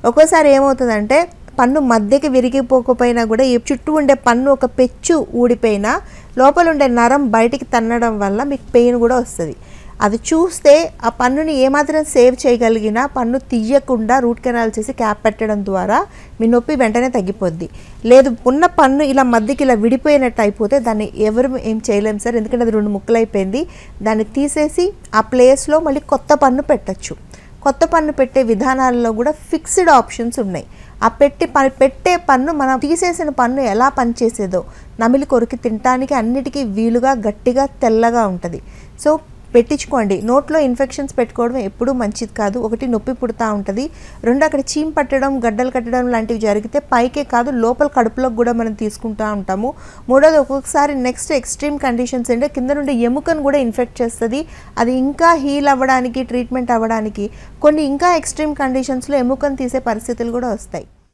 ఒక్కోసారి ఏమవుతుందంటే పన్ను మధ్యకి విరిగిపోకపోయినా కూడా ఈ చుట్టూ ఉండే పన్ను ఒక పెచ్చు ఊడిపోయినా లోపల ఉండే నరం బయటికి తన్నడం వల్ల మీకు పెయిన్ కూడా వస్తుంది. అది చూస్తే ఆ పన్నుని ఏమాత్రం సేవ్ చేయగలిగినా పన్ను తీయకుండా రూట్ కెనాల్ చేసి క్యాప్ పెట్టడం ద్వారా మీ నొప్పి వెంటనే తగ్గిపోద్ది. లేదు ఉన్న పన్ను ఇలా మధ్యకి ఇలా విడిపోయినట్టు అయిపోతే దాన్ని ఎవరు ఏం చేయలేము సార్, ఎందుకంటే అది 2 ముక్కలు అయిపోయింది. దాన్ని తీసేసి ఆ ప్లేస్లో మళ్ళీ కొత్త పన్ను పెట్టచ్చు. కొత్త పన్ను పెట్టే విధానాల్లో కూడా ఫిక్స్డ్ ఆప్షన్స్ ఉన్నాయి. ఆ పెట్టే పన్ను మనం తీసేసిన పన్ను ఎలా పనిచేసేదో నమిలి కొరికి తినడానికి అన్నిటికీ వీలుగా గట్టిగా తెల్లగా ఉంటుంది. సో పెట్టించుకోండి. నోట్లో ఇన్ఫెక్షన్స్ పెట్టుకోవడం ఎప్పుడూ మంచిది కాదు. ఒకటి నొప్పి పుడతా ఉంటుంది, 2 అక్కడ చీమ్ పట్టడం గడ్డలు కట్టడం లాంటివి జరిగితే పైకే కాదు లోపల కడుపులోకి కూడా మనం తీసుకుంటూ ఉంటాము. మూడోది ఒక్కొక్కసారి నెక్స్ట్ ఎక్స్ట్రీమ్ కండిషన్స్ అంటే కింద నుండి ఎముకను కూడా ఇన్ఫెక్ట్ చేస్తుంది. అది ఇంకా హీల్ అవ్వడానికి ట్రీట్మెంట్ అవ్వడానికి కొన్ని ఇంకా ఎక్స్ట్రీమ్ కండిషన్స్లో ఎముకను తీసే పరిస్థితులు కూడా వస్తాయి.